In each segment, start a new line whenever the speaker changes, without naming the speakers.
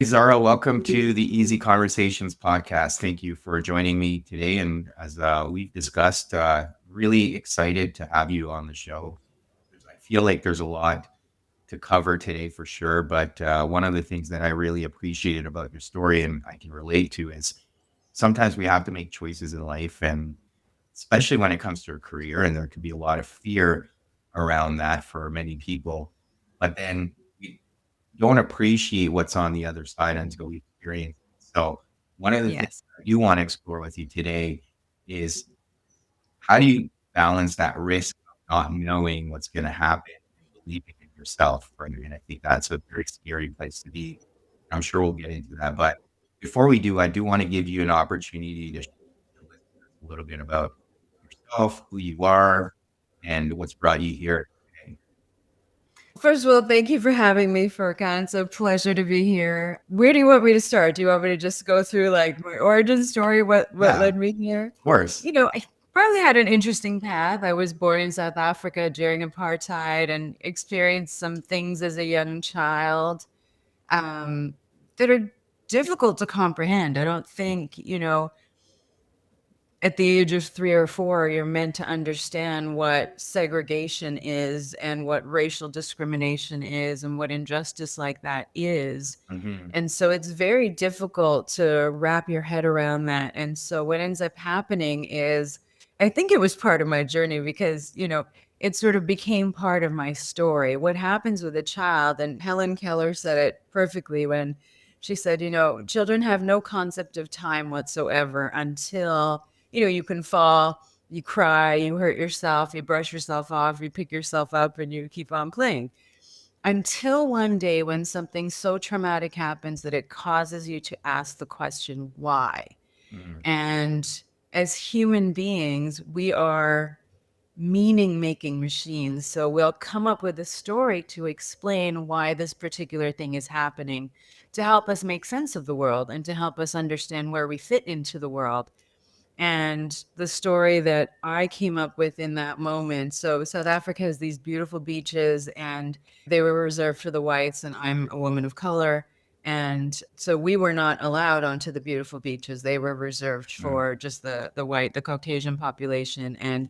Zara, welcome to the Easy Conversations podcast. Thank you for joining me today. And as we've discussed, really excited to have you on the show. I feel like there's a lot to cover today for sure. But one of the things that I really appreciated about your story and I can relate to is sometimes we have to make choices in life, and especially when it comes to a career, and there could be a lot of fear around that for many people. But then we don't appreciate what's on the other side until we experience it. So one of the things
Yes.
I do want to explore with you today is how do you balance that risk of not knowing what's going to happen and believing in yourself, right? And I think that's a very scary place to be. I'm sure we'll get into that. But before we do, I do want to give you an opportunity to share with the listeners a little bit about yourself, who you are, and what's brought you here today.
First of all, thank you for having me, Furkan. It's a pleasure to be here. Where do you want me to start? Do you want me to just go through like my origin story, what
Yeah,
led me here?
of course.
I probably had an interesting path. I was born in South Africa during apartheid and experienced some things as a young child um, that are difficult to comprehend. I don't think, at the age of 3 or 4, you're meant to understand what segregation is and what racial discrimination is and what injustice like that is.
Hmm.
And so it's very difficult to wrap your head around that. And so what ends up happening is, I think it was part of my journey because, it sort of became part of my story. What happens with a child, and Helen Keller said it perfectly when she said, children have no concept of time whatsoever until you can fall, you cry, you hurt yourself, you brush yourself off, you pick yourself up, and you keep on playing. Until one day when something so traumatic happens that it causes you to ask the question, why?
Hmm.
And as human beings, we are meaning making machines. So we'll come up with a story to explain why this particular thing is happening, to help us make sense of the world and to help us understand where we fit into the world. And the story that I came up with in that moment. So, South Africa has these beautiful beaches, and they were reserved for the whites, and I'm a woman of color. And so we were not allowed onto the beautiful beaches. They were reserved for just the white, the Caucasian population. And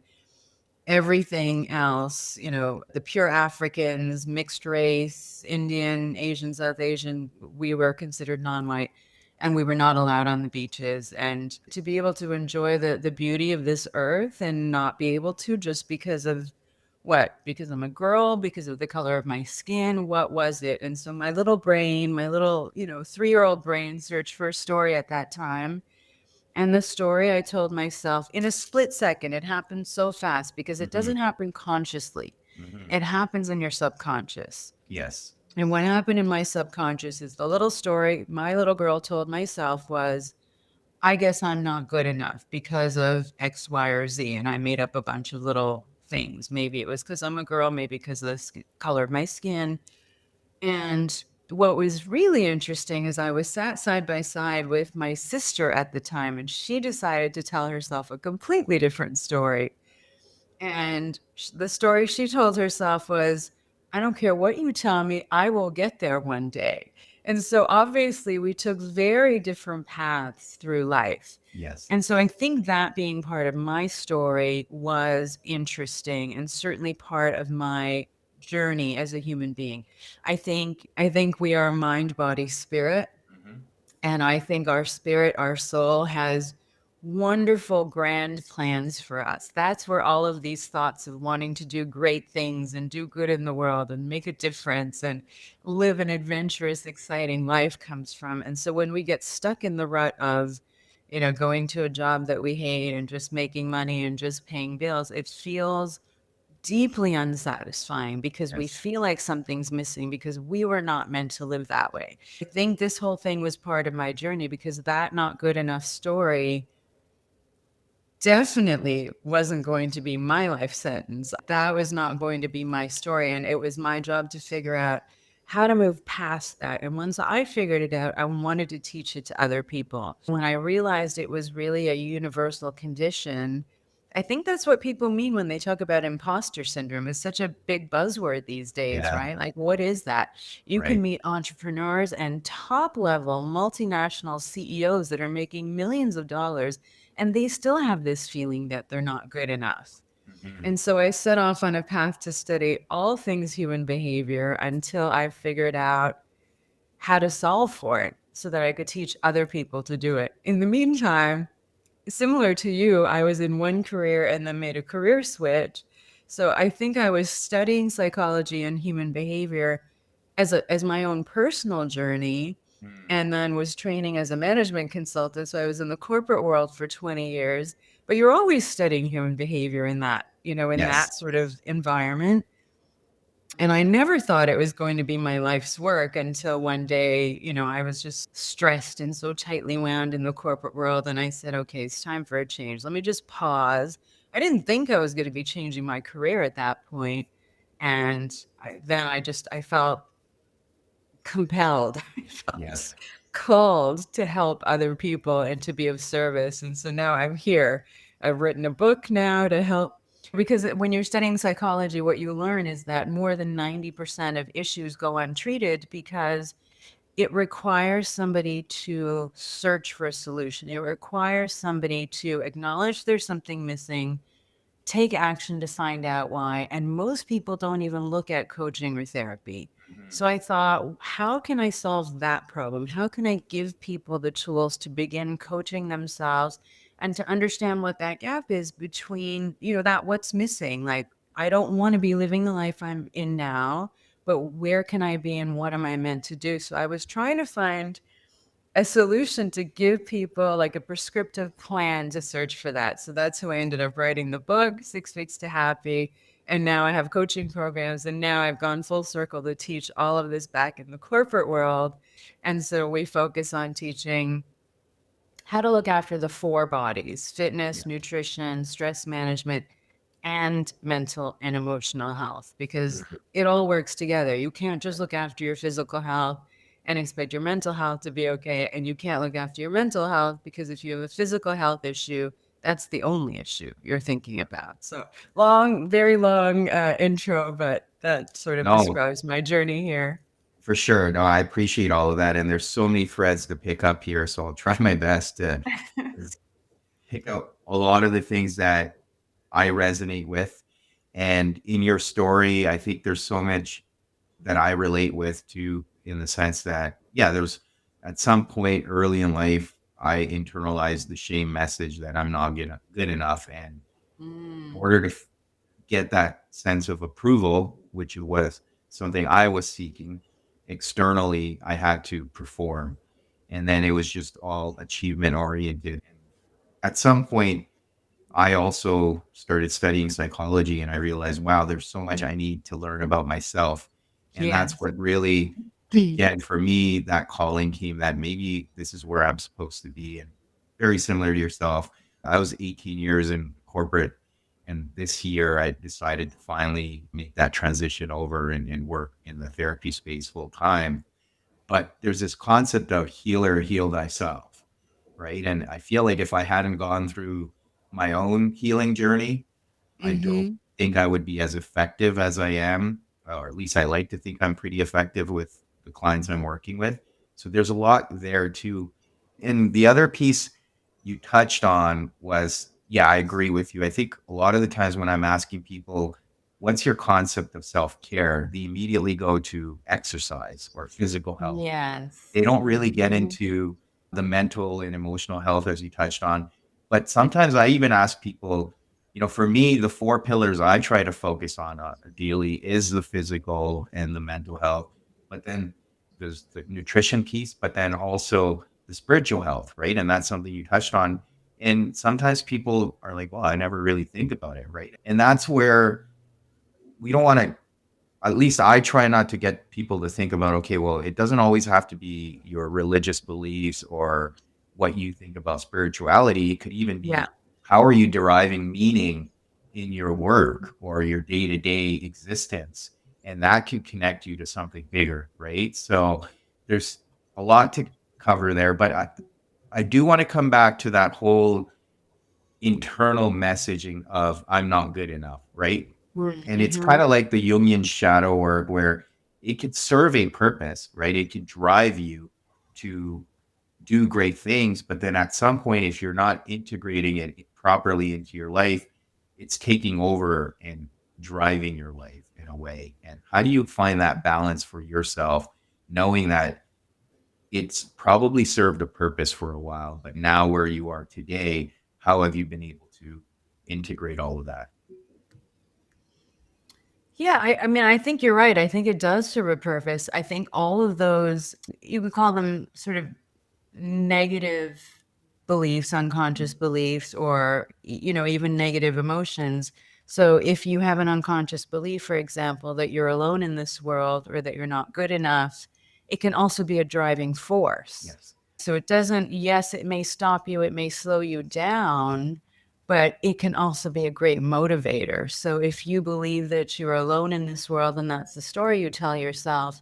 everything else, the pure Africans, mixed race, Indian, Asian, South Asian, we were considered non-white and we were not allowed on the beaches. And to be able to enjoy the beauty of this earth and not be able to just because of what? Because I'm a girl, because of the color of my skin, what was it? And so my little brain, my little, 3-year-old brain searched for a story at that time, and the story I told myself in a split second, it happened so fast because it
Hmm.
doesn't happen consciously.
Hmm.
It happens in your subconscious.
Yes.
And what happened in my subconscious is the little story my little girl told myself was, I guess I'm not good enough because of X, Y, or Z. And I made up a bunch of little things. Maybe it was because I'm a girl, maybe because of the color of my skin. And what was really interesting is I was sat side by side with my sister at the time, and she decided to tell herself a completely different story. And the story she told herself was, I don't care what you tell me, I will get there one day. And so obviously, we took very different paths through life.
Yes.
And so I think that being part of my story was interesting and certainly part of my journey as a human being. I think we are mind, body, spirit,
Hmm.
and I think our spirit, our soul has wonderful grand plans for us. That's where all of these thoughts of wanting to do great things and do good in the world and make a difference and live an adventurous, exciting life comes from. And so when we get stuck in the rut of, going to a job that we hate and just making money and just paying bills, it feels deeply unsatisfying because we
Yes.
feel like something's missing because we were not meant to live that way. I think this whole thing was part of my journey because that not good enough story definitely wasn't going to be my life sentence. That was not going to be my story. And it was my job to figure out how to move past that. And once I figured it out, I wanted to teach it to other people. When I realized it was really a universal condition, I think that's what people mean when they talk about imposter syndrome. It's such a big buzzword these days,
Yeah.
right? Like, what is that? You can
Right.
meet entrepreneurs and top level multinational CEOs that are making millions of dollars, and they still have this feeling that they're not good enough.
Mhm.
And so I set off on a path to study all things human behavior until I figured out how to solve for it so that I could teach other people to do it. In the meantime, similar to you, I was in one career and then made a career switch. So I think I was studying psychology and human behavior as my own personal journey,
Mm.
and then was training as a management consultant. So I was in the corporate world for 20 years, but you're always studying human behavior in that, in
Yes.
that sort of environment. And I never thought it was going to be my life's work until one day, I was just stressed and so tightly wound in the corporate world. And I said, okay, it's time for a change. Let me just pause. I didn't think I was going to be changing my career at that point. And I felt compelled, I felt
Yes.
called to help other people and to be of service. And so now I'm here. I've written a book now to help, because when you're studying psychology, what you learn is that more than 90% of issues go untreated because it requires somebody to search for a solution. It requires somebody to acknowledge there's something missing, take action to find out why. And most people don't even look at coaching or therapy.
Mhm.
So I thought, how can I solve that problem? How can I give people the tools to begin coaching themselves and to understand what that gap is between, that what's missing? Like, I don't want to be living the life I'm in now, but where can I be and what am I meant to do? So I was trying to find a solution to give people like a prescriptive plan to search for that. So that's how I ended up writing the book, 6 Weeks to Happy. And now I have coaching programs. And now I've gone full circle to teach all of this back in the corporate world. And so we focus on teaching how to look after the four bodies:
Yeah.
fitness, nutrition, stress management, and mental and emotional health, because
Mhm.
it all works together. You can't just look after your physical health and expect your mental health to be okay. And you can't look after your mental health because if you have a physical health issue, that's the only issue you're thinking about. So long, very long intro, but that sort of
No,
describes my journey here.
for sure. No, I appreciate all of that. And there's so many threads to pick up here. So I'll try my best to pick up a lot of the things that I resonate with. And in your story, I think there's so much that I relate with too, in the sense that, yeah, there's at some point early in life, I internalized the shame message that I'm not good enough. And in
Mm.
order to get that sense of approval, which was something I was seeking externally, I had to perform. And then it was just all achievement oriented. And at some point, I also started studying psychology and I realized, wow, there's so much I need to learn about myself. And that's
Yes.
what really, again, for me, that calling came that maybe this is where I'm supposed to be. And very similar to yourself, I was 18 years in corporate. And this year, I decided to finally make that transition over and work in the therapy space full time. But there's this concept of healer, heal thyself, right? And I feel like if I hadn't gone through my own healing journey, I don't
Hmm.
think I would be as effective as I am, or at least I like to think I'm pretty effective with the clients I'm working with. So there's a lot there too. And the other piece you touched on was, yeah, I agree with you. I think a lot of the times when I'm asking people, what's your concept of self care? They immediately go to exercise or physical health.
Yes.
They don't really get
Hmm.
into the mental and emotional health as you touched on. But sometimes I even ask people, for me, the 4 pillars I try to focus on, daily is the physical and the mental health, but then there's the nutrition piece, but then also the spiritual health, right? And that's something you touched on. And sometimes people are like, "Well, I never really think about it," right? And that's where we don't wanna, at least I try not to get people to think about, okay, well, it doesn't always have to be your religious beliefs or what you think about spirituality. It could even
Yeah.
be, how are you deriving meaning in your work or your day to day existence? And that can connect you to something bigger, right? So there's a lot to cover there, but I do want to come back to that whole internal messaging of I'm not good enough, right? And it's kind
Mm-hmm.
of like the Jungian shadow work where it could serve a purpose, right? It could drive you to do great things, but then at some point, if you're not integrating it properly into your life, it's taking over and driving your life in a way. And how do you find that balance for yourself, knowing that it's probably served a purpose for a while, but now where you are today, how have you been able to integrate all of that?
Yeah, I mean, I think you're right. I think it does serve a purpose. I think all of those, you would call them sort of negative beliefs, unconscious beliefs, or, even negative emotions. So if you have an unconscious belief, for example, that you're alone in this world or that you're not good enough, it can also be a driving force.
Yes.
So it doesn't, yes, it may stop you, it may slow you down, but it can also be a great motivator. So if you believe that you're alone in this world and that's the story you tell yourself,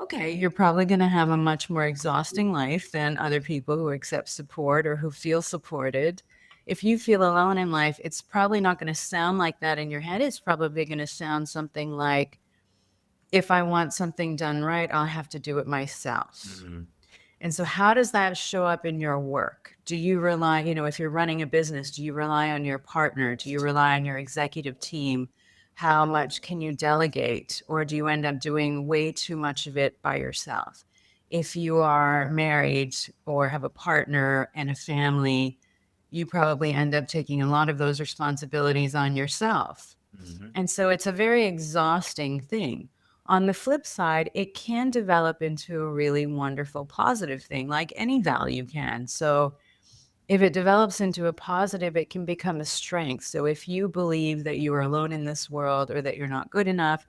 okay, you're probably going to have a much more exhausting life than other people who accept support or who feel supported. If you feel alone in life, it's probably not going to sound like that in your head. It's probably going to sound something like, if I want something done right, I'll have to do it myself.
Mhm.
And so, how does that show up in your work? Do you rely, if you're running a business, do you rely on your partner? Do you rely on your executive team? How much can you delegate? Or do you end up doing way too much of it by yourself? If you are married or have a partner and a family, you probably end up taking a lot of those responsibilities on yourself.
Mhm.
And so it's a very exhausting thing. On the flip side, it can develop into a really wonderful positive thing, like any value can. So if it develops into a positive, it can become a strength. So if you believe that you are alone in this world or that you're not good enough,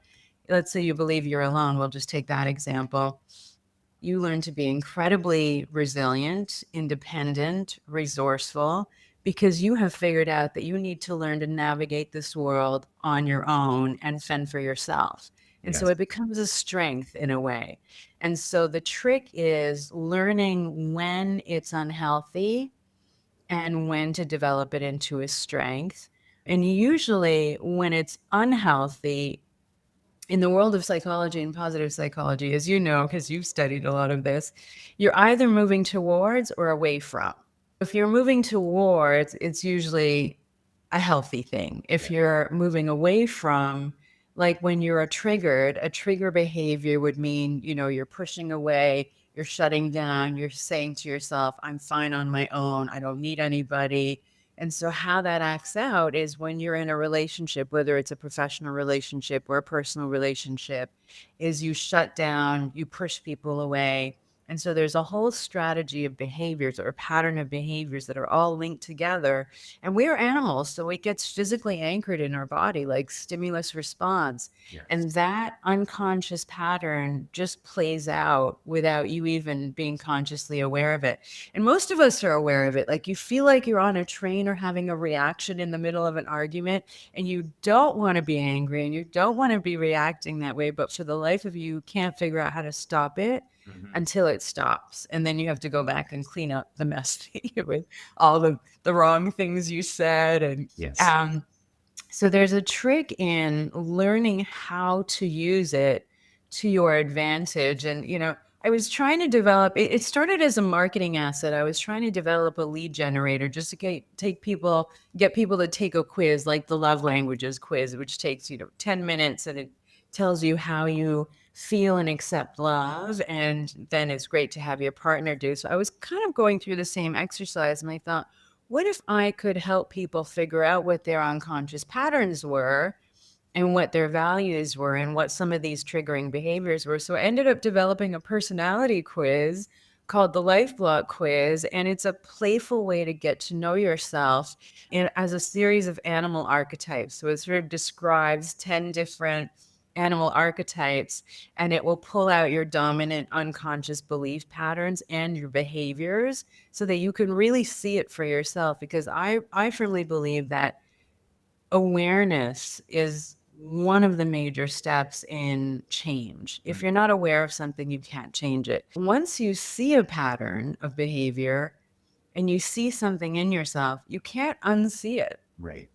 let's say you believe you're alone, we'll just take that example. You learn to be incredibly resilient, independent, resourceful, because you have figured out that you need to learn to navigate this world on your own and fend for yourself. And so
Yes.
it becomes a strength in a way. And so the trick is learning when it's unhealthy and when to develop it into a strength. And usually, when it's unhealthy, in the world of psychology and positive psychology, as you know, because you've studied a lot of this, you're either moving towards or away from. If you're moving towards, it's usually a healthy thing. If
Yeah.
you're moving away from, like when you're triggered, a trigger behavior would mean, you're pushing away, you're shutting down, you're saying to yourself, I'm fine on my own, I don't need anybody. And so, how that acts out is when you're in a relationship, whether it's a professional relationship or a personal relationship, is you shut down, you push people away. And so, there's a whole strategy of behaviors or a pattern of behaviors that are all linked together. And we are animals, so it gets physically anchored in our body, like stimulus response.
Yes.
And that unconscious pattern just plays out without you even being consciously aware of it. And most of us are aware of it. Like you feel like you're on a train or having a reaction in the middle of an argument, and you don't want to be angry and you don't want to be reacting that way. But for the life of you, you can't figure out how to stop it
Mhm.
until it stops. And then you have to go back and clean up the mess with all the wrong things you said. And
Yes.
um, so there's a trick in learning how to use it to your advantage. And, I was trying to develop it started as a marketing asset. I was trying to develop a lead generator just to get people to take a quiz like the love languages quiz, which takes, 10 minutes, and it tells you how you feel and accept love. And then it's great to have your partner do. So I was kind of going through the same exercise, and I thought, what if I could help people figure out what their unconscious patterns were and what their values were and what some of these triggering behaviors were? So I ended up developing a personality quiz called the Life Block Quiz, and it's a playful way to get to know yourself as a series of animal archetypes. So it sort of describes 10 different animal archetypes, and it will pull out your dominant unconscious belief patterns and your behaviors so that you can really see it for yourself. Because I firmly believe that awareness is one of the major steps in change. If
Mm.
you're not aware of something, you can't change it. Once you see a pattern of behavior and you see something in yourself, you can't unsee it.
Right.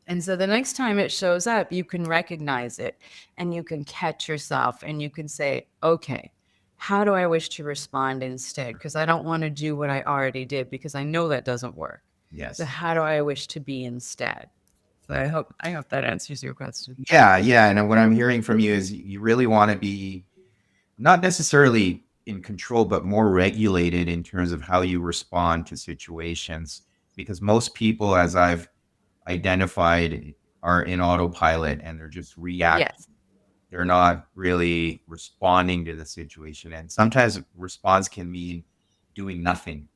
And so the next time it shows up, you can recognize it and you can catch yourself and you can say, okay, how do I wish to respond instead? Because I don't want to do what I already did because I know that doesn't work. So
Yes.
how do I wish to be instead? So I hope that answers your question.
Yeah, yeah. And what I'm hearing from you is you really want to be not necessarily in control, but more regulated in terms of how you respond to situations. Because most people, as I've identified, are in autopilot and they're just reacting.
Yes.
They're not really responding to the situation. And sometimes response can mean doing nothing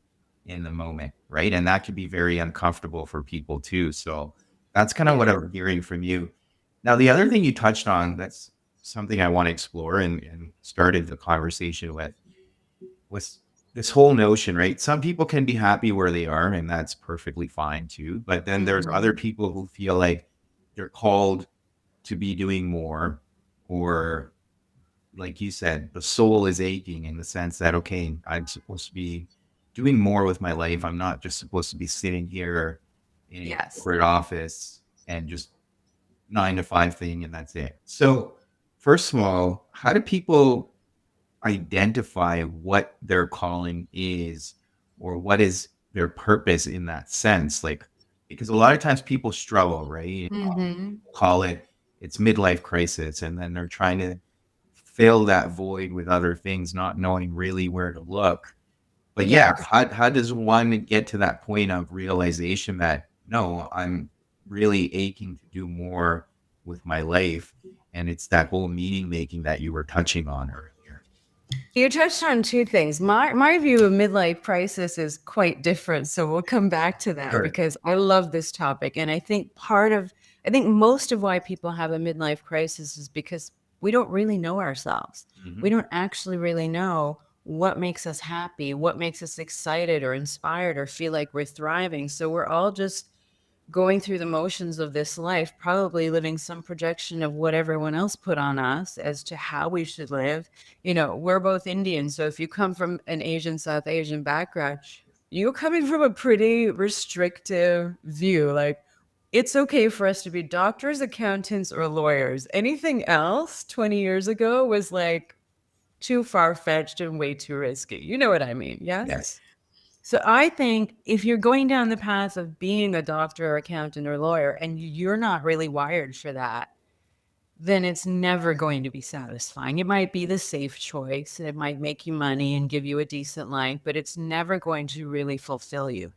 in the moment, right? And that can be very uncomfortable for people too. So that's kind of what
Yeah.
I'm hearing from you. Now, the other thing you touched on, that's something I want to explore and started the conversation with was this whole notion, right? Some people can be happy where they are, and that's perfectly fine too. But then there's other
Mhm.
people who feel like they're called to be doing more, or like you said, the soul is aching in the sense that, okay, I'm supposed to be doing more with my life. I'm not just supposed to be sitting here in a
Yes.
corporate office and just 9 to 5 thing and that's it. So, first of all, how do people identify what their calling is or what is their purpose in that sense? Like, because a lot of times people struggle, right?
Mhm.
Call it it's midlife crisis, and then they're trying to fill that void with other things, not knowing really where to look. But yeah,
Yes.
how does one get to that point of realization that no, I'm really aching to do more with my life, and it's that whole meaning making that you were touching on earlier.
You touched on two things. My view of midlife crisis is quite different, so we'll come back to that
Sure.
because I love this topic, and I think most of why people have a midlife crisis is because we don't really know ourselves. We
Mhm.
don't actually really know what makes us happy, what makes us excited or inspired or feel like we're thriving. So we're all just going through the motions of this life, probably living some projection of what everyone else put on us as to how we should live. We're both Indian. So if you come from an Asian, South Asian background, you're coming from a pretty restrictive view. Like, it's okay for us to be doctors, accountants, or lawyers. Anything else 20 years ago was like too far fetched and way too risky. You know what I mean? Yes.
Yes.
So I think if you're going down the path of being a doctor or accountant or lawyer and you're not really wired for that, then it's never going to be satisfying. It might be the safe choice. It might make you money and give you a decent life, but it's never going to really fulfill you.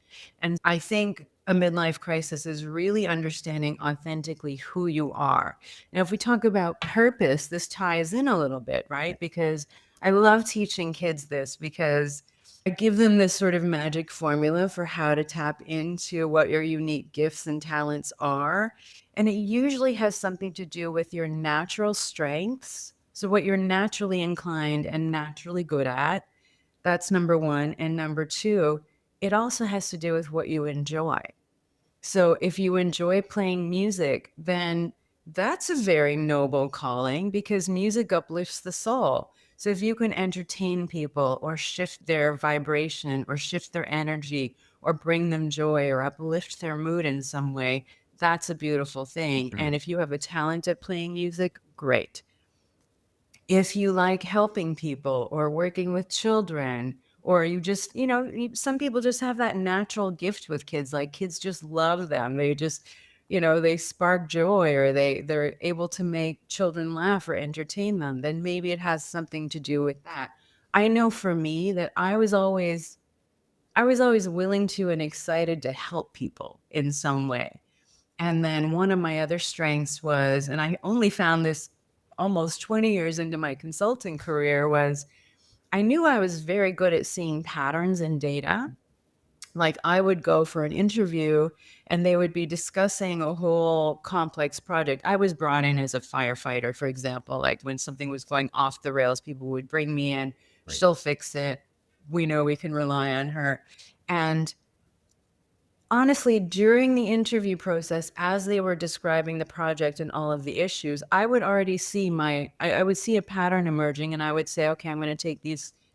I think a midlife crisis is really understanding authentically who you are. Now, if we talk about purpose, this ties in a little bit, right? Because I love teaching kids this because I give them this sort of magic formula for how to tap into what your unique gifts and talents are. And it usually has something to do with your natural strengths. So, what you're naturally inclined and naturally good at. That's number one. And number two, it also has to do with what you enjoy. So if you enjoy playing music, then that's a very noble calling because music uplifts the soul. So if you can entertain people or shift their vibration or shift their energy or bring them joy or uplift their mood in some way, that's a beautiful thing.
Sure.
And if you have a talent at playing music, great. If you like helping people or working with children, or you just, some people just have that natural gift with kids. Like, kids just love them. They just, they spark joy, or they're able to make children laugh or entertain them. Then maybe it has something to do with that. I know for me that I was always willing to and excited to help people in some way. And then one of my other strengths was, and I only found this almost 20 years into my consulting career, was I knew I was very good at seeing patterns in data. Like, I would go for an interview and they would be discussing a whole complex project. I was brought in as a firefighter, for example. Like, when something was going off the rails, people would bring me in,
Right.
she'll fix it. We know we can rely on her. And honestly, during the interview process, as they were describing the project and all of the issues, I would already see I would see a pattern emerging, and I would say, okay, I'm going to take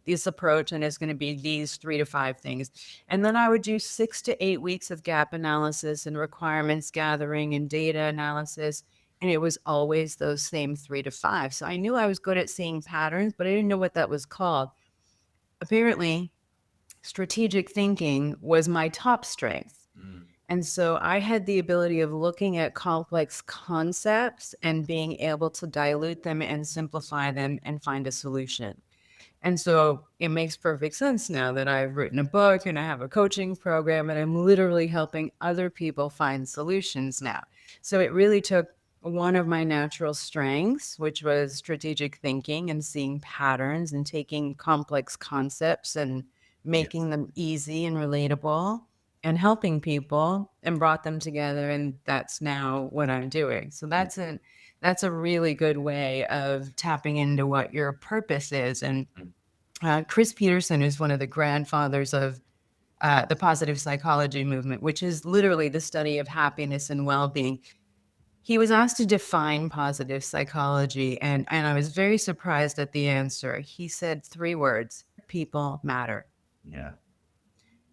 this approach and it's going to be these 3 to 5 things. And then I would do 6 to 8 weeks of gap analysis and requirements gathering and data analysis. And it was always those same 3 to 5. So I knew I was good at seeing patterns, but I didn't know what that was called. Apparently, strategic thinking was my top strength.
Mm.
And so I had the ability of looking at complex concepts and being able to dilute them and simplify them and find a solution. And so it makes perfect sense now that I've written a book and I have a coaching program and I'm literally helping other people find solutions now. So it really took one of my natural strengths, which was strategic thinking and seeing patterns and taking complex concepts and
Yes.
making them easy and relatable and helping people and brought them together. And that's now what I'm doing. So
Yeah.
that's a really good way of tapping into what your purpose is. And
Mm.
Chris Peterson is one of the grandfathers of the positive psychology movement, which is literally the study of happiness and well being. He was asked to define positive psychology, and I was very surprised at the answer. He said 3 words: people matter.
Yeah.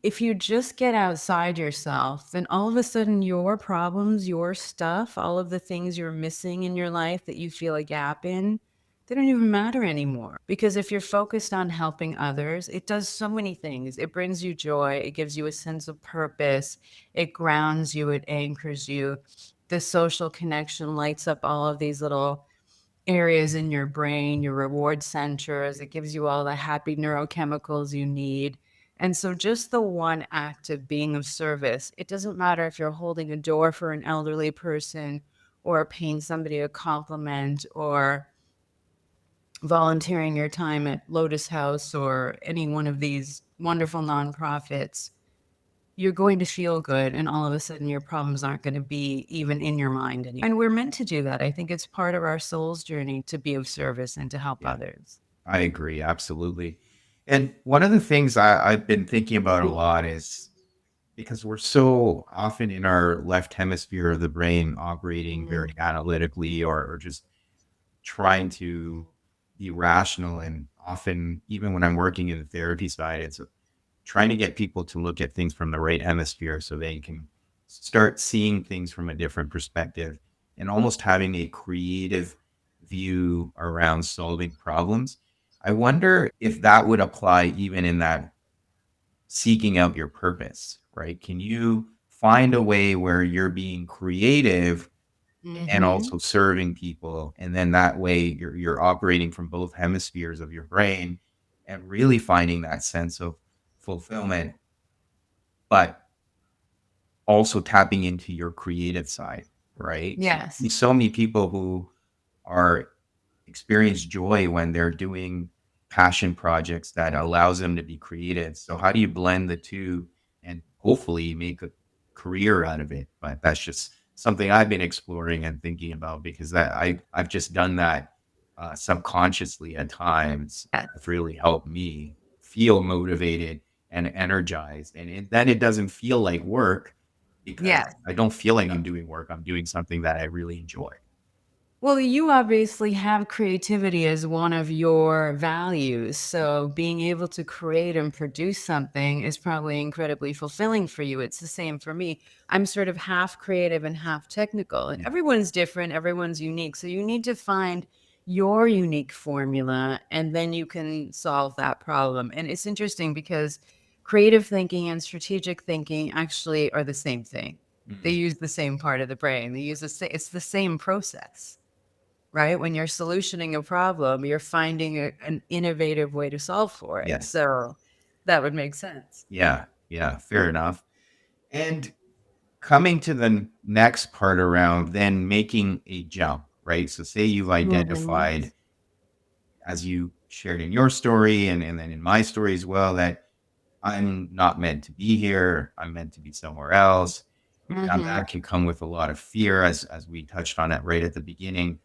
If you just get outside yourself, then all of a sudden your problems, your stuff, all of the things you're missing in your life that you feel a gap in, they don't even matter anymore. Because if you're focused on helping others, it does so many things. It brings you joy, it gives you a sense of purpose, it grounds you, it anchors you. The social connection lights up all of these little areas in your brain, your reward centers. It gives you all the happy neurochemicals you need. And so, just the one act of being of service, it doesn't matter if you're holding a door for an elderly person or paying somebody a compliment or volunteering your time at Lotus House or any one of these wonderful nonprofits. You're going to feel good, and all of a sudden, your problems aren't going to be even in your mind anymore. And we're meant to do that. I think it's part of our soul's journey to be of service and to help
Yeah.
others.
I agree. Absolutely. And one of the things I've been thinking about a lot is because we're so often in our left hemisphere of the brain operating
Mhm.
very analytically or just trying to be rational. And often, even when I'm working in the therapy side, it's trying to get people to look at things from the right hemisphere so they can start seeing things from a different perspective and almost having a creative view around solving problems. I wonder if that would apply even in that seeking out your purpose, right? Can you find a way where you're being creative and
Mhm.
also serving people? And then that way you're operating from both hemispheres of your brain and really finding that sense of fulfillment, but also tapping into your creative side, right? So,
Yes.
so many people who are experience joy when they're doing passion projects that allows them to be creative. So how do you blend the two and hopefully make a career out of it? But that's just something I've been exploring and thinking about because I've just done that subconsciously at times. It's
Yes.
really helped me feel motivated and energized, and then it doesn't feel like work because
Yes.
I don't feel like I'm doing work. I'm doing something that I really enjoy.
Well, you obviously have creativity as one of your values. So being able to create and produce something is probably incredibly fulfilling for you. It's the same for me. I'm sort of half creative and half technical. And
Yeah.
everyone's different, everyone's unique. So you need to find your unique formula and then you can solve that problem. And it's interesting because creative thinking and strategic thinking actually are the same thing. They
Mhm.
use the same part of the brain. They use it's the same process, right? When you're solutioning a problem, you're finding an innovative way to solve for it.
Yes.
So that would make sense.
Yeah, yeah, fair enough. And coming to the next part around then making a jump, right? So say you've
Mhm.
identified, as you shared in your story and then in my story as well, that I'm not meant to be here. I'm meant to be somewhere else. And
Mhm.
that can come with a lot of fear, as we touched on it right at the beginning.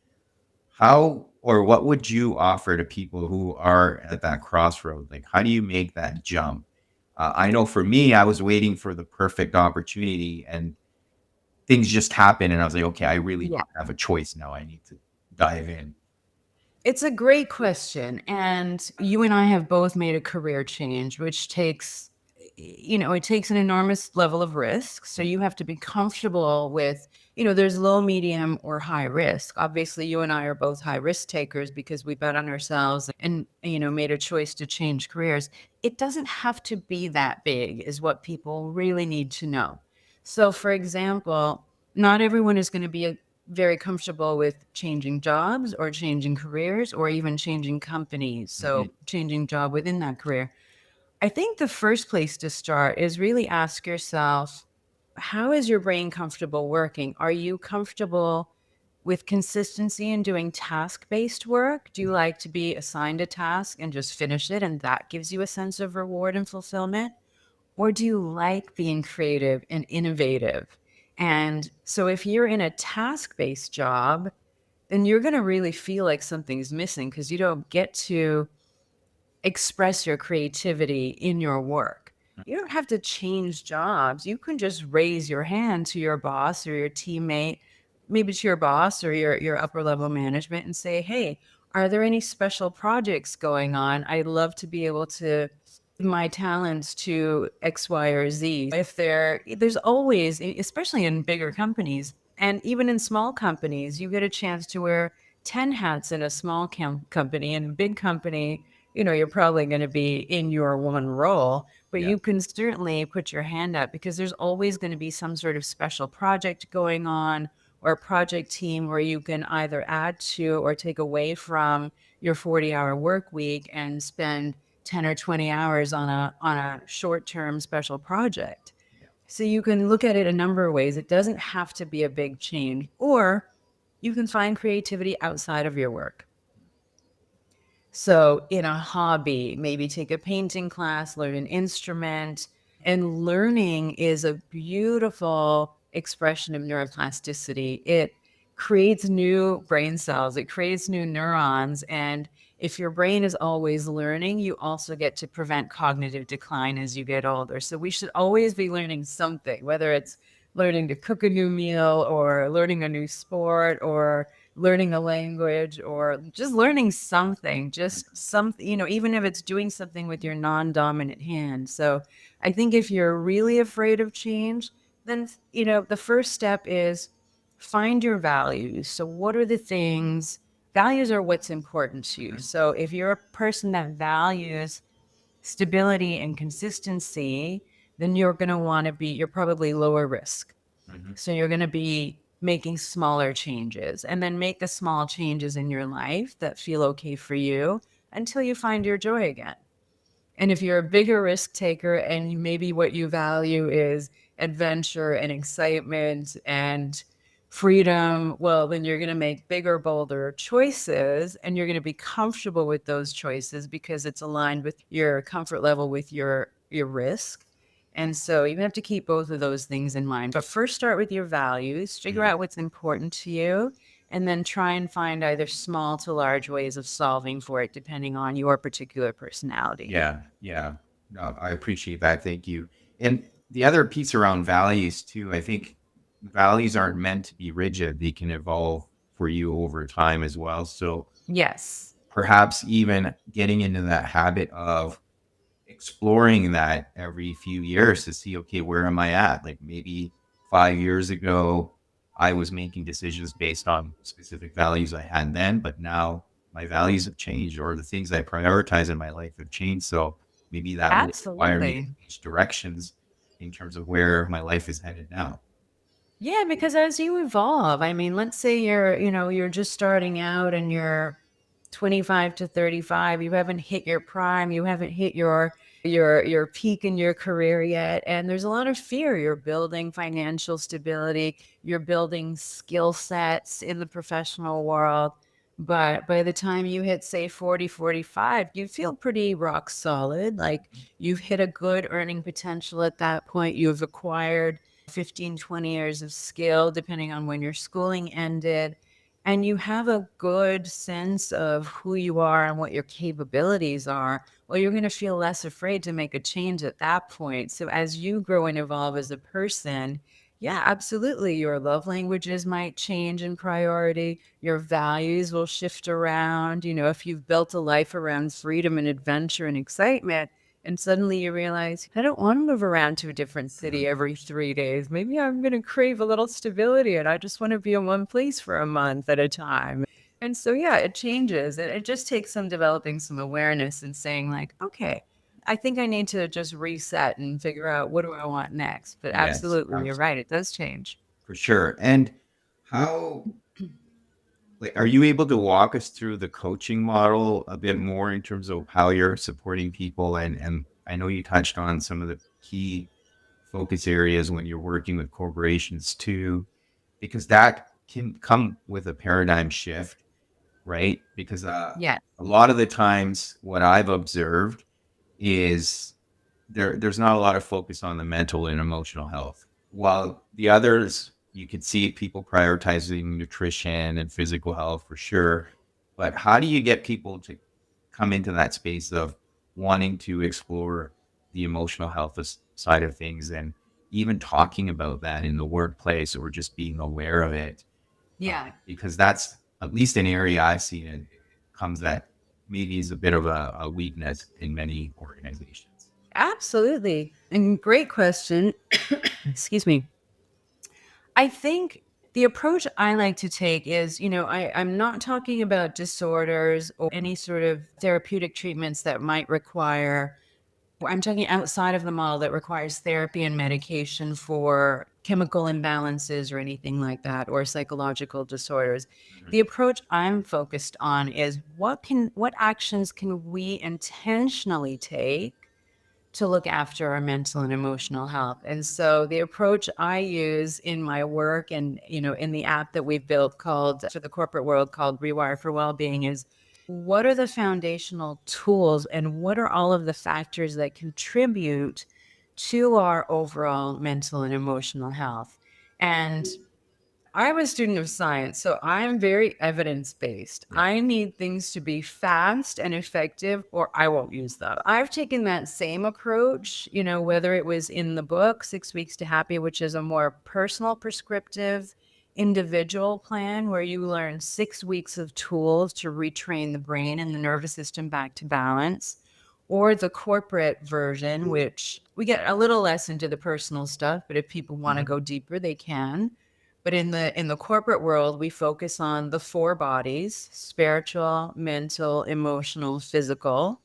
How or what would you offer to people who are at that crossroad? Like, how do you make that jump? I know for me, I was waiting for the perfect opportunity and things just happened. And I was like, okay, I really
Yeah.
don't have a choice now. I need to dive in.
It's a great question. And you and I have both made a career change, which takes, it takes an enormous level of risk. So
Mm,
you have to be comfortable with, there's low, medium, or high risk. Obviously, you and I are both high risk takers because we bet on ourselves and, made a choice to change careers. It doesn't have to be that big, is what people really need to know. So, for example, not everyone is going to be very comfortable with changing jobs or changing careers or even changing companies.
mhm,
So, changing job within that career. I think the first place to start is really ask yourself, how is your brain comfortable working? Are you comfortable with consistency in doing task based work? Do you like to be assigned a task and just finish it? And that gives you a sense of reward and fulfillment? Or do you like being creative and innovative? And so if you're in a task based job, then you're going to really feel like something's missing because you don't get to express your creativity in your work. You don't have to change jobs. You can just raise your hand to your boss or your teammate, maybe to your boss or your upper level management and say, "Hey, are there any special projects going on? I'd love to be able to give my talents to X, Y, or Z." If there's always, especially in bigger companies and even in small companies, you get a chance to wear 10 hats in a small company. And a big company, you're probably going to be in your one role, but
yeah,
you can certainly put your hand up because there's always going to be some sort of special project going on or a project team where you can either add to or take away from your 40-hour work week and spend 10 or 20 hours on a short-term special project.
yeah,
So you can look at it a number of ways. It doesn't have to be a big change, or you can find creativity outside of your work. So, in a hobby, maybe take a painting class, learn an instrument. And learning is a beautiful expression of neuroplasticity. It creates new brain cells, it creates new neurons. And if your brain is always learning, you also get to prevent cognitive decline as you get older. So, we should always be learning something, whether it's learning to cook a new meal or learning a new sport or learning a language or just learning something, just something, even if it's doing something with your non-dominant hand. So I think if you're really afraid of change, then, the first step is find your values. So what are the things, values are what's important to you.
mhm,
So if you're a person that values stability and consistency, then you're probably lower risk.
mhm,
So you're going to be making smaller changes and then make the small changes in your life that feel okay for you until you find your joy again. And if you're a bigger risk taker and maybe what you value is adventure and excitement and freedom, well, then you're going to make bigger, bolder choices and you're going to be comfortable with those choices because it's aligned with your comfort level with your risk. And so you have to keep both of those things in mind. But first start with your values, figure
mhm.
out what's important to you, and then try and find either small to large ways of solving for it depending on your particular personality.
Yeah, yeah. No, I appreciate that. Thank you. And the other piece around values too, I think values aren't meant to be rigid. They can evolve for you over time as well. So
Yes.
perhaps even getting into that habit of exploring that every few years to see, okay, where am I at? Like maybe 5 years ago, I was making decisions based on specific values I had then, but now my values have changed or the things I prioritize in my life have changed. So maybe that will require me to
Absolutely.
change directions in terms of where my life is headed now.
Yeah, because as you evolve, I mean, let's say you're just starting out and you're 25 to 35, you haven't hit your prime, you haven't hit your peak in your career yet, and there's a lot of fear. You're building financial stability, you're building skill sets in the professional world. But by the time you hit say 40, 45, you feel pretty rock solid. Like you've hit a good earning potential at that point. You've acquired 15, 20 years of skill, depending on when your schooling ended. And you have a good sense of who you are and what your capabilities are. Well, you're going to feel less afraid to make a change at that point. So as you grow and evolve as a person, Yeah, absolutely. Your love languages might change in priority. Your values will shift around. If you've built a life around freedom and adventure and excitement, and suddenly you realize, I don't want to move around to a different city
Mhm.
every 3 days. Maybe I'm going to crave a little stability and I just want to be in one place for a month at a time. And so, yeah, it changes. It just takes some developing some awareness and saying, like, okay, I think I need to just reset and figure out what do I want next. But
Yes,
absolutely, you're right. It does change.
for sure. And how, like, are you able to walk us through the coaching model a bit more in terms of how you're supporting people? And I know you touched on some of the key focus areas when you're working with corporations too, because that can come with a paradigm shift, right? Because
Yes.
a lot of the times, what I've observed is there's not a lot of focus on the mental and emotional health. While the others, you could see people prioritizing nutrition and physical health for sure. But how do you get people to come into that space of wanting to explore the emotional health side of things and even talking about that in the workplace or just being aware of it?
Yeah.
Because that's at least an area I've seen it comes that maybe is a bit of a weakness in many organizations.
Absolutely. And great question. Excuse me. I think the approach I like to take is, I'm not talking about disorders or any sort of therapeutic treatments that might require, I'm talking outside of the model that requires therapy and medication for chemical imbalances or anything like that, or psychological disorders.
Mhm.
The approach I'm focused on is what actions can we intentionally take to look after our mental and emotional health. And so the approach I use in my work and, in the app that we've built called for the corporate world called Rewire for Wellbeing is what are the foundational tools and what are all of the factors that contribute to our overall mental and emotional health? And I'm a student of science, so I'm very evidence based.
Yeah.
I need things to be fast and effective, or I won't use them. I've taken that same approach, whether it was in the book, 6 Weeks to Happy, which is a more personal, prescriptive, individual plan where you learn 6 weeks of tools to retrain the brain and the nervous system back to balance, or the corporate version, which we get a little less into the personal stuff, but if people want to
Mhm.
go deeper, they can. But in the corporate world, we focus on the four bodies: spiritual, mental, emotional, physical.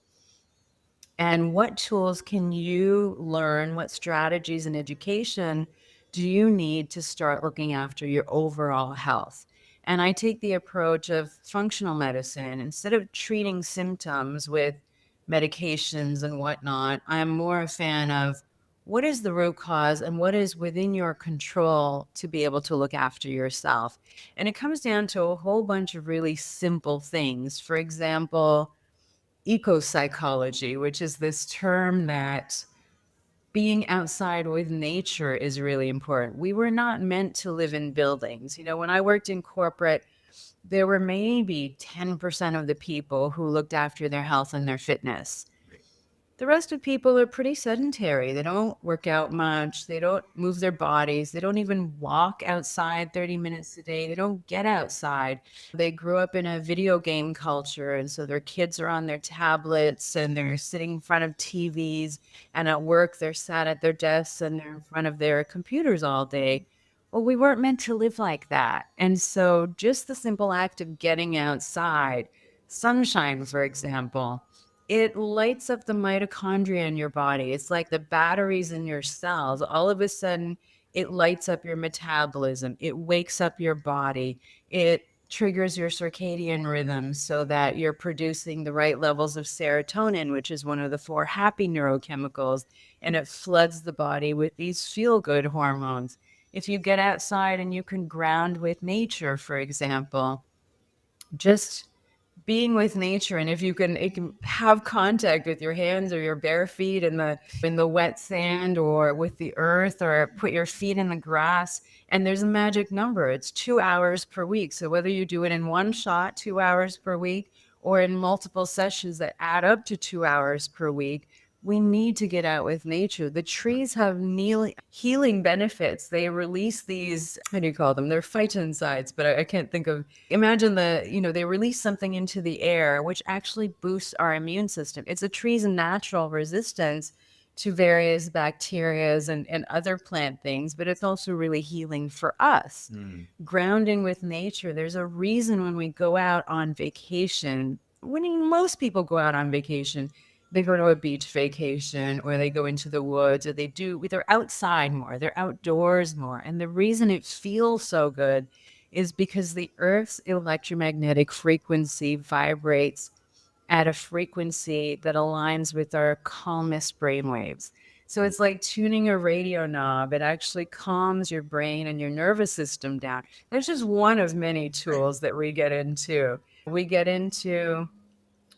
And what tools can you learn? What strategies and education do you need to start looking after your overall health? And I take the approach of functional medicine. Instead of treating symptoms with medications and whatnot, I'm more a fan of what is the root cause and what is within your control to be able to look after yourself. And it comes down to a whole bunch of really simple things. For example, eco psychology, which is this term that being outside with nature is really important. We were not meant to live in buildings. When I worked in corporate, there were maybe 10% of the people who looked after their health and their fitness.
Right.
The rest of people are pretty sedentary. They don't work out much. They don't move their bodies. They don't even walk outside 30 minutes a day. They don't get outside. They grew up in a video game culture. And so their kids are on their tablets and they're sitting in front of TVs. And at work, they're sat at their desks and they're in front of their computers all day. Well, we weren't meant to live like that. And so just the simple act of getting outside, sunshine, for example, it lights up the mitochondria in your body. It's like the batteries in your cells. All of a sudden, it lights up your metabolism. It wakes up your body. It triggers your circadian rhythm so that you're producing the right levels of serotonin, which is one of the four happy neurochemicals, and it floods the body with these feel good hormones. If you get outside and you can ground with nature, for example, just being with nature, and if you can have contact with your hands or your bare feet in the wet sand or with the earth, or put your feet in the grass, and there's a magic number. It's 2 hours per week. So whether you do it in one shot, 2 hours per week, or in multiple sessions that add up to 2 hours per week, We need to get out with nature. The trees have healing benefits. They release these, how do you call them? They're phytoncides, but I can't think of. Imagine they release something into the air, which actually boosts our immune system. It's a tree's natural resistance to various bacterias and other plant things, but it's also really healing for us.
Mm,
Grounding with nature. There's a reason when we go out on vacation, when most people go out on vacation, they go to a beach vacation or they go into the woods or they're outside more, they're outdoors more. And the reason it feels so good is because the Earth's electromagnetic frequency vibrates at a frequency that aligns with our calmest brain waves. So
mm,
it's like tuning a radio knob. It actually calms your brain and your nervous system down. There's just one of many
right.
tools that we get into. We get into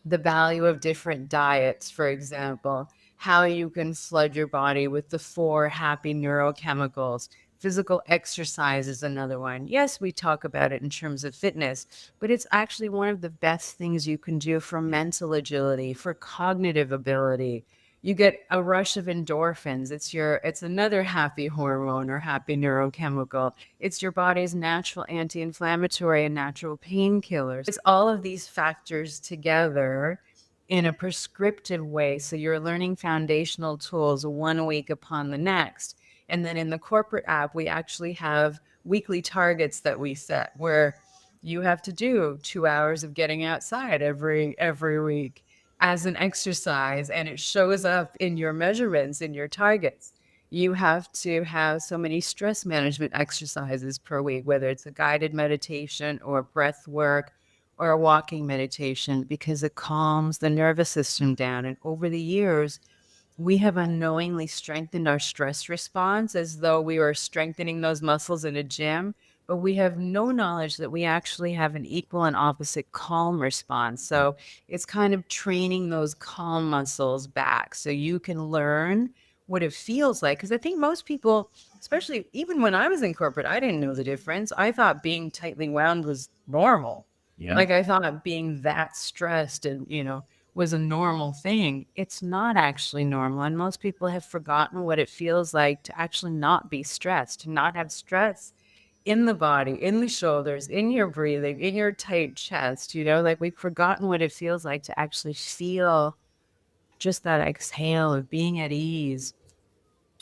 the value of different diets, for example, how you can flood your body with the four happy neurochemicals. Physical exercise is another one. Yes, we talk about it in terms of fitness, but it's actually one of the best things you can do for
Yeah.
mental agility, for cognitive ability. You get a rush of endorphins. It's another happy hormone or happy neurochemical. It's your body's natural anti-inflammatory and natural painkillers. It's all of these factors together in a prescriptive way. So you're learning foundational tools one week upon the next. And then in the corporate app, we actually have weekly targets that we set where you have to do 2 hours of getting outside every week as an exercise, and it shows up in your measurements, in your targets. You have to have so many stress management exercises per week, whether it's a guided meditation or breath work or a walking meditation, because it calms the nervous system down. And over the years, we have unknowingly strengthened our stress response as though we were strengthening those muscles in a gym, but we have no knowledge that we actually have an equal and opposite calm response.
Mm,
So it's kind of training those calm muscles back so you can learn what it feels like. Because I think most people, especially even when I was in corporate, I didn't know the difference. I thought being tightly wound was normal.
yeah.
Like I thought being that stressed and, was a normal thing. It's not actually normal. And most people have forgotten what it feels like to actually not be stressed, to not have stress in the body, in the shoulders, in your breathing, in your tight chest. Like we've forgotten what it feels like to actually feel just that exhale of being at ease.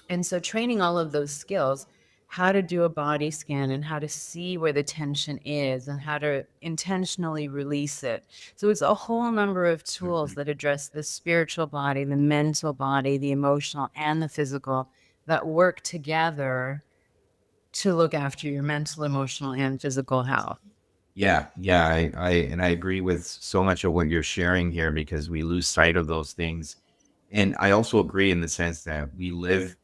And so training all of those skills, how to do a body scan and how to see where the tension is and how to intentionally release it. So it's a whole number of tools
Mhm.
that address the spiritual body, the mental body, the emotional and the physical that work together to look after your mental, emotional and physical health.
Yeah, yeah, I agree with so much of what you're sharing here because we lose sight of those things. And I also agree in the sense that we live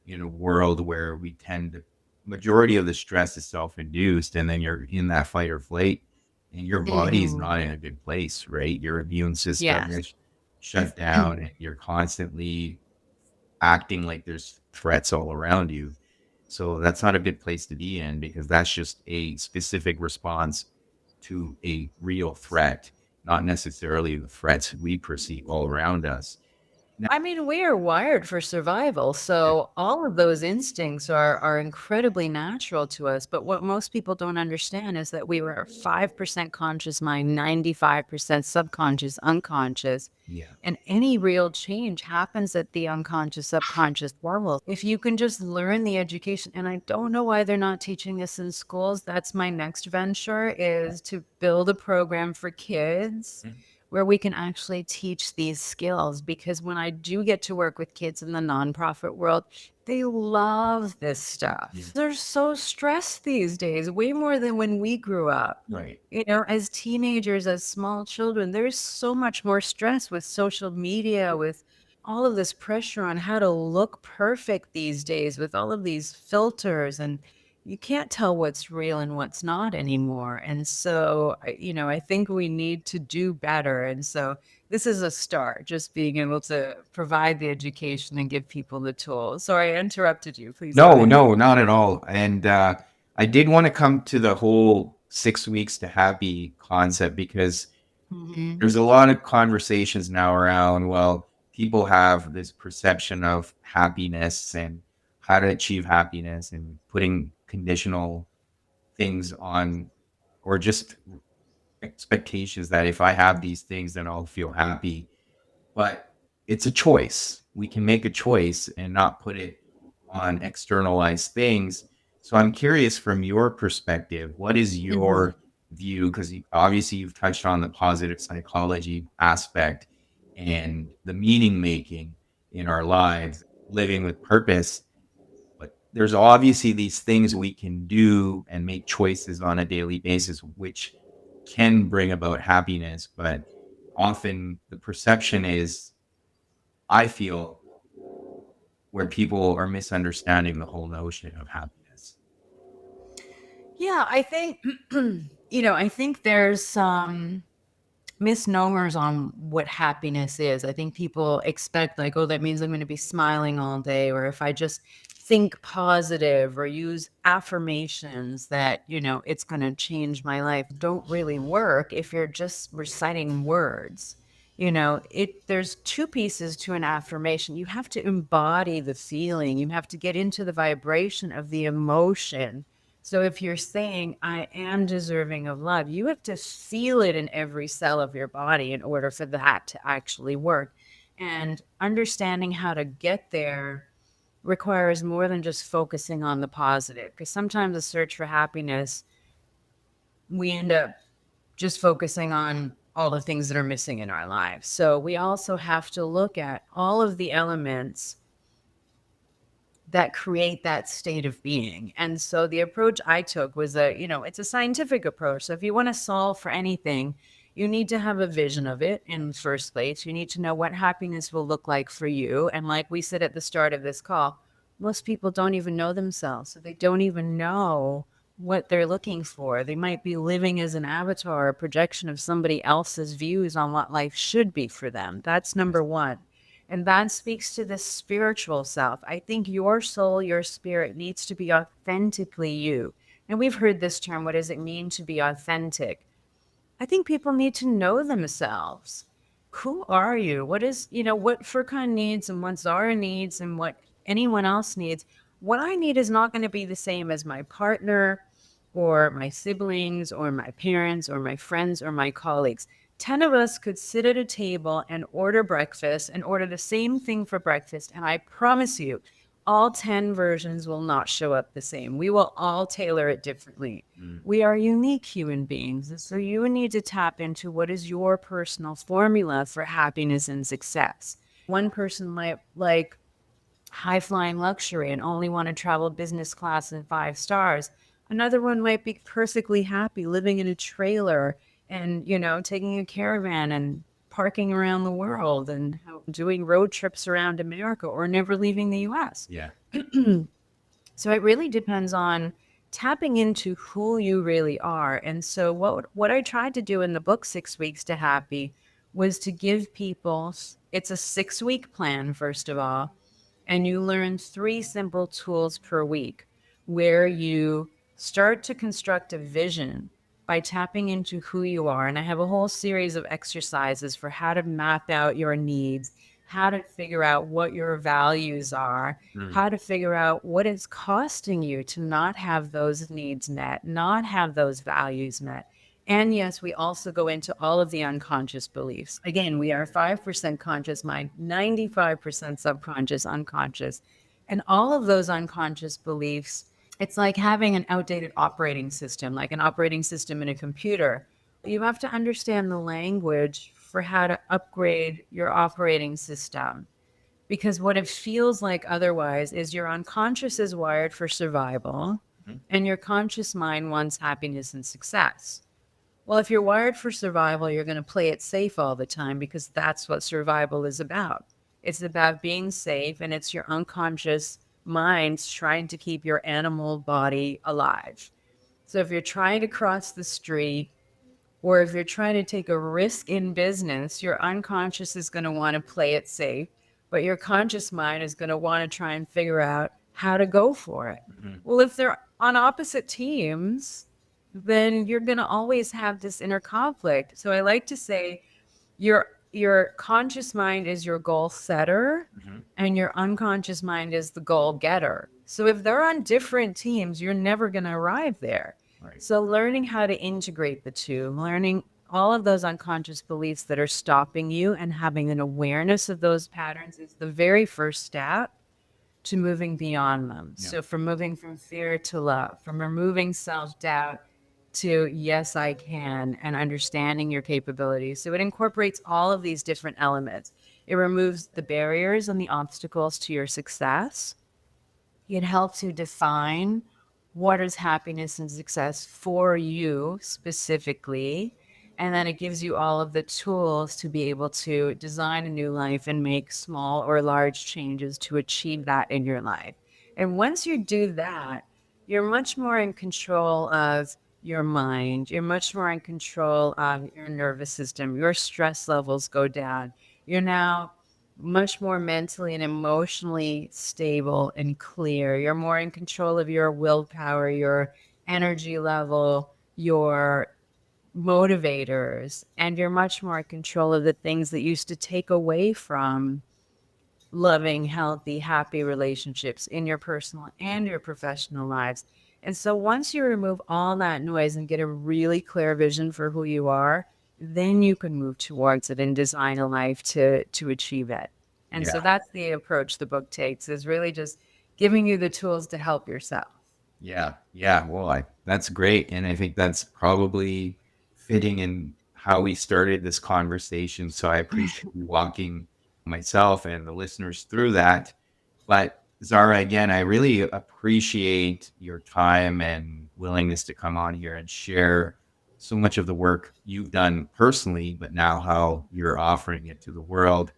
in a world where we tend to majority of the stress is self-induced, and then you're in that fight or flight, and your body is
Mhm.
not in a good place, right? Your immune system
Yes.
is shut down, and you're constantly acting like there's threats all around you. So that's not a good place to be in because that's just a specific response to a real threat, not necessarily the threats we perceive all around us. Now,
I mean, we are wired for survival,
yeah,
so all of those instincts are incredibly natural to us. But what most people don't understand is that we were 5% conscious mind, 95% subconscious, unconscious.
yeah,
And any real change happens at the unconscious, subconscious level. If you can just learn the education, and I don't know why they're not teaching this in schools. That's my next venture is to build a program for kids
mm,
where we can actually teach these skills. Because when I do get to work with kids in the nonprofit world, they love this
yeah,
stuff. They're so stressed these days, way more than when we grew up.
right.
As teenagers, as small children, there's so much more stress with social media, with all of this pressure on how to look perfect these days, with all of these filters. And you can't tell what's real and what's not anymore. And so, I think we need to do better. And so, this is a start, just being able to provide the education and give people the tools. Sorry, I interrupted you. Please go
No,
ahead.
no, not at all. And I did want to come to the whole 6 weeks to happy concept because
Mhm.
there's a lot of conversations now around, well, people have this perception of happiness and how to achieve happiness and putting conditional things on, or just expectations that if I have these things, then I'll feel happy. But it's a choice. We can make a choice and not put it on externalized things. So I'm curious from your perspective, what is
Mhm.
your view? Because obviously you've touched on the positive psychology aspect and the meaning making in our lives, living with purpose. But there's obviously these things we can do and make choices on a daily basis, which can bring about happiness. But often the perception is, I feel, where people are misunderstanding the whole notion of happiness.
Yeah, I think, I think there's some misnomers on what happiness is. I think people expect, like, oh, that means I'm going to be smiling all day, or if I just think positive or use affirmations that, it's going to change my life, don't really work if you're just reciting words. There's two pieces to an affirmation. You have to embody the feeling, you have to get into the vibration of the emotion. So if you're saying, I am deserving of love, you have to feel it in every cell of your body in order for that to actually work. And understanding how to get there requires more than just focusing on the positive. Because sometimes the search for happiness, we end up just focusing on all the things that are missing in our lives. So we also have to look at all of the elements that create that state of being. And so the approach I took was it's a scientific approach. So if you want to solve for anything, you need to have a vision of it in the first place. You need to know what happiness will look like for you. And like we said at the start of this call, most people don't even know themselves. So they don't even know what they're looking for. They might be living as an avatar, a projection of somebody else's views on what life should be for them. That's
Yes.
number one. And that speaks to the spiritual self. I think your soul, your spirit needs to be authentically you. And we've heard this term. What does it mean to be authentic? I think people need to know themselves. Who are you? What is, what Furkan needs and what Zara needs and what anyone else needs. What I need is not going to be the same as my partner or my siblings or my parents or my friends or my colleagues. 10 of us could sit at a table and order breakfast and order the same thing for breakfast. And I promise you, all 10 versions will not show up the same. We will all tailor it differently.
Mm.
We are unique human beings. And so you need to tap into what is your personal formula for happiness and success. One person might like high flying luxury and only want to travel business class and 5 stars. Another one might be perfectly happy living in a trailer and, taking a caravan and parking around the world and doing road trips around America or never leaving the US.
Yeah.
So it really depends on tapping into who you really are. And so what I tried to do in the book 6 weeks to happy was to give people, it's a 6-week plan first of all, and you learn 3 simple tools per week where you start to construct a vision by tapping into who you are. And I have a whole series of exercises for how to map out your needs, how to figure out what your values are,
Mm.
how to figure out what it's costing you to not have those needs met, not have those values met. And yes, we also go into all of the unconscious beliefs. Again, we are 5% conscious mind, 95% subconscious, unconscious. And all of those unconscious beliefs, it's like having an outdated operating system, like an operating system in a computer. You have to understand the language for how to upgrade your operating system. Because what it feels like otherwise is your unconscious is wired for survival
Mhm.
and your conscious mind wants happiness and success. Well, if you're wired for survival, you're going to play it safe all the time because that's what survival is about. It's about being safe, and it's your unconscious mind trying to keep your animal body alive. So if you're trying to cross the street or if you're trying to take a risk in business, your unconscious is going to want to play it safe, but your conscious mind is going to want to try and figure out how to go for it.
Mhm.
Well, if they're on opposite teams, then you're going to always have this inner conflict. So I like to say your your conscious mind is your goal setter
Mhm.
and your unconscious mind is the goal getter. So if they're on different teams, you're never going to arrive there.
Right.
So learning how to integrate the two, learning all of those unconscious beliefs that are stopping you and having an awareness of those patterns is the very first step to moving beyond them.
Yeah.
So from moving from fear to love, from removing self-doubt to yes, I can, and understanding your capabilities. So it incorporates all of these different elements. It removes the barriers and the obstacles to your success. It helps you define what is happiness and success for you specifically. And then it gives you all of the tools to be able to design a new life and make small or large changes to achieve that in your life. And once you do that, you're much more in control of your mind. You're much more in control of your nervous system. Your stress levels go down. You're now much more mentally and emotionally stable and clear. You're more in control of your willpower, your energy level, your motivators, and you're much more in control of the things that used to take away from loving, healthy, happy relationships in your personal and your professional lives. And so once you remove all that noise and get a really clear vision for who you are, then you can move towards it and design a life to achieve it. And so
Yeah.
that's the approach the book takes is really just giving you the tools to help yourself.
Yeah. Yeah. Well, that's great. And I think that's probably fitting in how we started this conversation. So I appreciate you walking myself and the listeners through that. But Zara, again, I really appreciate your time and willingness to come on here and share so much of the work you've done personally, but now how you're offering it to the world.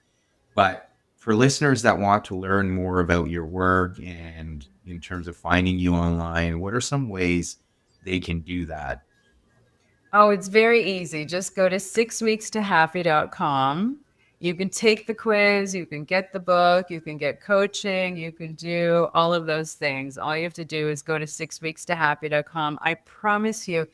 But for listeners that want to learn more about your work and in terms of finding you online, what are some ways they can do that?
Oh, it's very easy. Just go to 6weekstohappy.com. You can take the quiz, you can get the book, you can get coaching, you can do all of those things. All you have to do is go to 6weekstohappy.com. I promise you,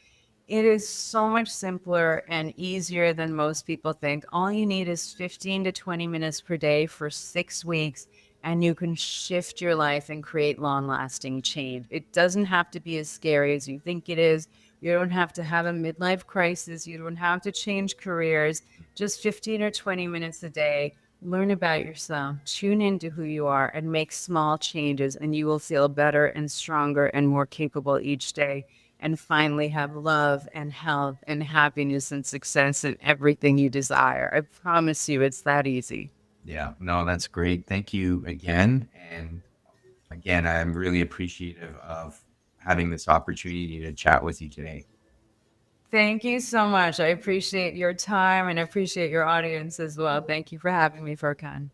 it is so much simpler and easier than most people think. All you need is 15 to 20 minutes per day for 6 weeks, and you can shift your life and create long lasting change. It doesn't have to be as scary as you think it is. You don't have to have a midlife crisis. You don't have to change careers. Just 15 or 20 minutes a day. Learn about yourself, tune into who you are, and make small changes, and you will feel better and stronger and more capable each day. And finally, have love and health and happiness and success in everything you desire. I promise you, it's that easy.
Yeah, no, that's great. Thank you again. And again, I'm really appreciative of having this opportunity to chat with you today.
Thank you so much. I appreciate your time and appreciate your audience as well. Thank you for having me, Furkan.